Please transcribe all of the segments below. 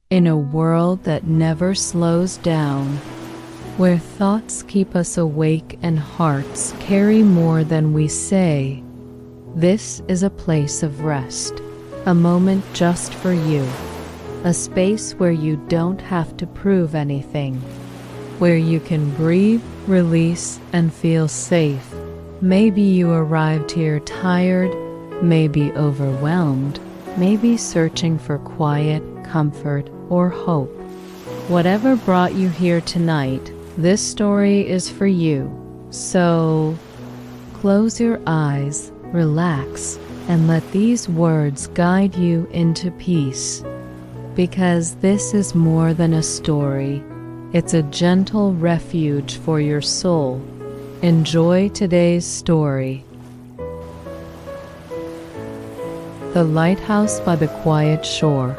In a world that never slows down, where thoughts keep us awake and hearts carry more than we say, this is a place of rest, a moment just for you, a space where you don't have to prove anything, where you can breathe, release, and feel safe. Maybe you arrived here tired, maybe overwhelmed, maybe searching for quiet, comfort, or hope. Whatever brought you here tonight, this story is for you. So, close your eyes, relax, and let these words guide you into peace. Because this is more than a story. It's a gentle refuge for your soul. Enjoy today's story. The Lighthouse by the Quiet Shore.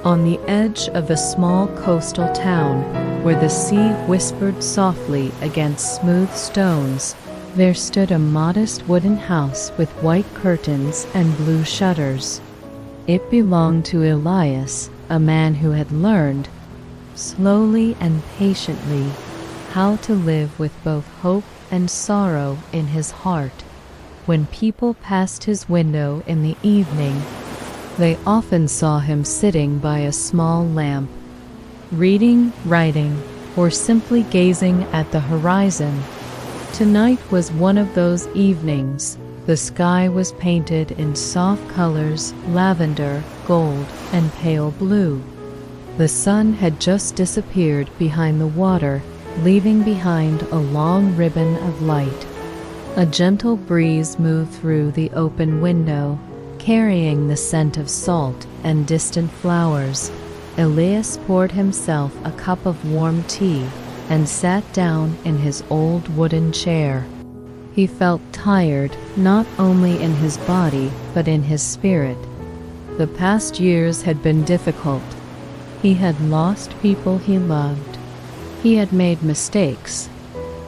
On the edge of a small coastal town, where the sea whispered softly against smooth stones, there stood a modest wooden house with white curtains and blue shutters. It belonged to Elias, a man who had learned, slowly and patiently, how to live with both hope and sorrow in his heart. When people passed his window in the evening, they often saw him sitting by a small lamp, reading, writing, or simply gazing at the horizon. Tonight was one of those evenings. The sky was painted in soft colors, lavender, gold, and pale blue. The sun had just disappeared behind the water, leaving behind a long ribbon of light. A gentle breeze moved through the open window, carrying the scent of salt and distant flowers. Elias poured himself a cup of warm tea and sat down in his old wooden chair. He felt tired, not only in his body, but in his spirit. The past years had been difficult. He had lost people he loved. He had made mistakes.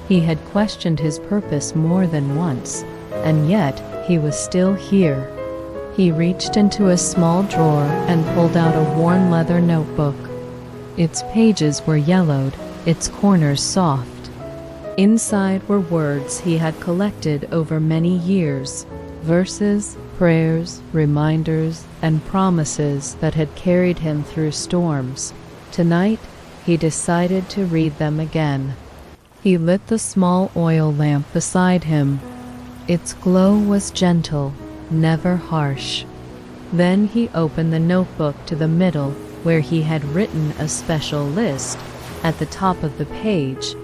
He had questioned his purpose more than once, and yet he was still here. He reached into a small drawer and pulled out a worn leather notebook. Its pages were yellowed, its corners soft. Inside were words he had collected over many years, verses, prayers, reminders, and promises that had carried him through storms. Tonight, he decided to read them again. He lit the small oil lamp beside him. Its glow was gentle, never harsh. Then he opened the notebook to the middle, where he had written a special list. At the top of the page,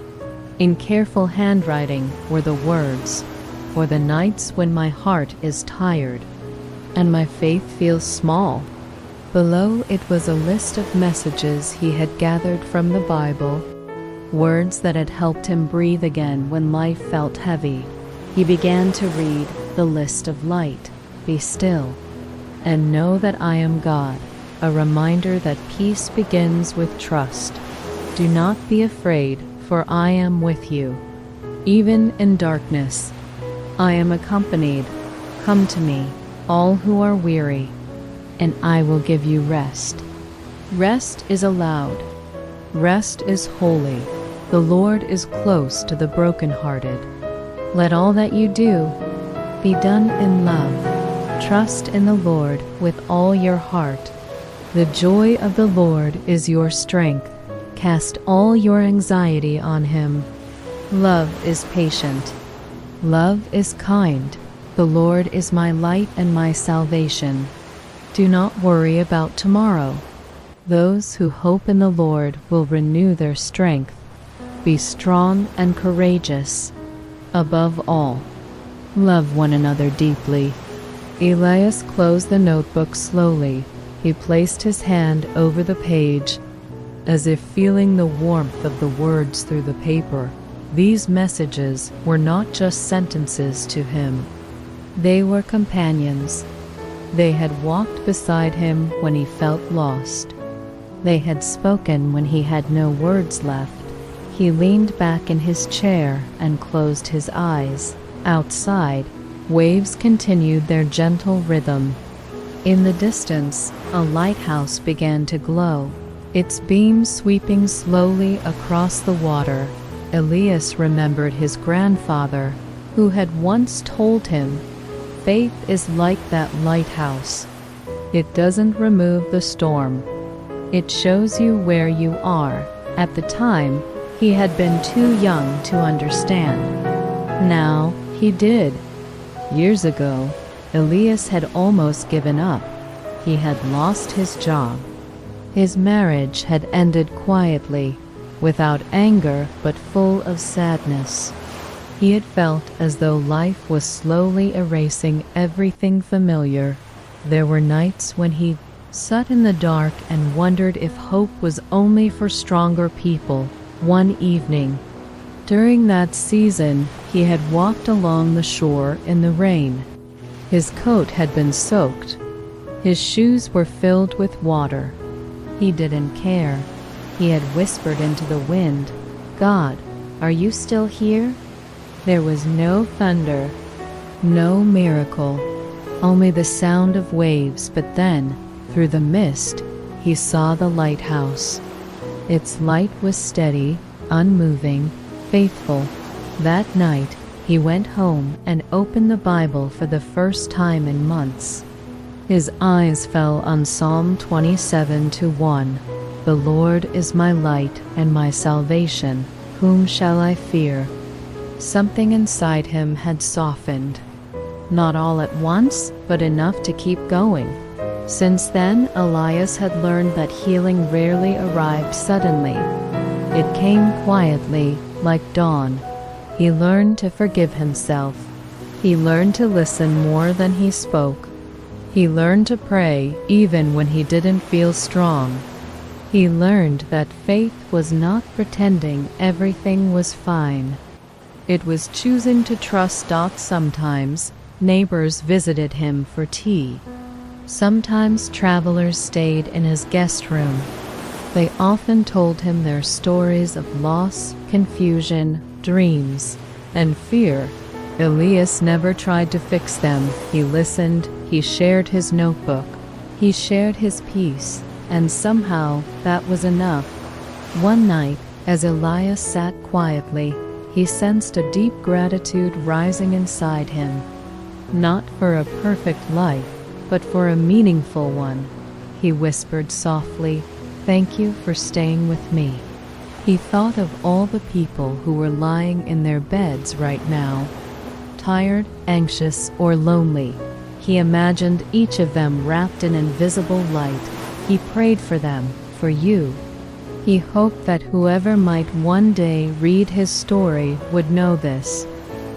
in careful handwriting, were the words, "For the nights when my heart is tired, and my faith feels small." Below it was a list of messages he had gathered from the Bible, words that had helped him breathe again when life felt heavy. He began to read the list of light. Be still, and know that I am God, a reminder that peace begins with trust. Do not be afraid, for I am with you. Even in darkness, I am accompanied. Come to me, all who are weary, and I will give you rest. Rest is allowed. Rest is holy. The Lord is close to the brokenhearted. Let all that you do be done in love. Trust in the Lord with all your heart. The joy of the Lord is your strength. Cast all your anxiety on him. Love is patient. Love is kind. The Lord is my light and my salvation. Do not worry about tomorrow. Those who hope in the Lord will renew their strength. Be strong and courageous. Above all, love one another deeply. Elias closed the notebook slowly. He placed his hand over the page, as if feeling the warmth of the words through the paper. These messages were not just sentences to him. They were companions. They had walked beside him when he felt lost. They had spoken when he had no words left. He leaned back in his chair and closed his eyes. Outside, waves continued their gentle rhythm. In the distance, a lighthouse began to glow. its beams sweeping slowly across the water. Elias remembered his grandfather, who had once told him, "Faith is like that lighthouse. It doesn't remove the storm. It shows you where you are." At the time, he had been too young to understand. Now, he did. Years ago, Elias had almost given up. He had lost his job. His marriage had ended quietly, without anger but full of sadness. He had felt as though life was slowly erasing everything familiar. There were nights when he sat in the dark and wondered if hope was only for stronger people. One evening, during that season, he had walked along the shore in the rain. His coat had been soaked. His shoes were filled with water. He didn't care. He had whispered into the wind, "God, are you still here?" There was no thunder, no miracle, only the sound of waves. But then, through the mist, he saw the lighthouse. Its light was steady, unmoving, faithful. That night, he went home and opened the Bible for the first time in months. His eyes fell on Psalm 27:1. "The Lord is my light and my salvation. Whom shall I fear?" Something inside him had softened. Not all at once, but enough to keep going. Since then, Elias had learned that healing rarely arrived suddenly. It came quietly, like dawn. He learned to forgive himself. He learned to listen more than he spoke. He learned to pray even when he didn't feel strong. He learned that faith was not pretending everything was fine. It was choosing to trust. Sometimes, neighbors visited him for tea. Sometimes travelers stayed in his guest room. They often told him their stories of loss, confusion, dreams, and fear. Elias never tried to fix them. He listened, he shared his notebook, he shared his peace, and somehow that was enough. One night, as Elias sat quietly, he sensed a deep gratitude rising inside him. Not for a perfect life, but for a meaningful one. He whispered softly, "Thank you for staying with me." He thought of all the people who were lying in their beds right now, tired, anxious, or lonely. He imagined each of them wrapped in invisible light. He prayed for them, for you. He hoped that whoever might one day read his story would know this.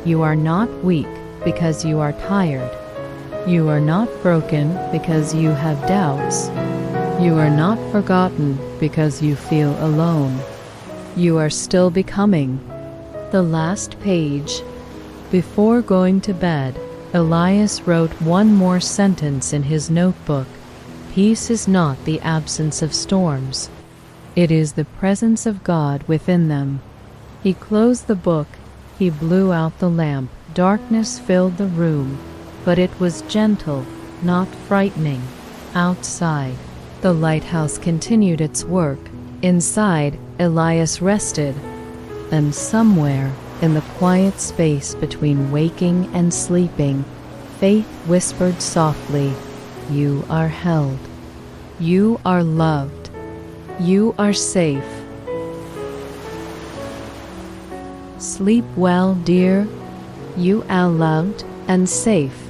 You are not weak because you are tired. You are not broken because you have doubts. You are not forgotten because you feel alone. You are still becoming. The last page. Before going to bed, Elias wrote one more sentence in his notebook. Peace is not the absence of storms. It is the presence of God within them. He closed the book. He blew out the lamp. Darkness filled the room, but it was gentle, not frightening. Outside, the lighthouse continued its work. Inside, Elias rested. And somewhere, in the quiet space between waking and sleeping, faith whispered softly, "You are held. You are loved. You are safe. Sleep well, dear. You are loved and safe."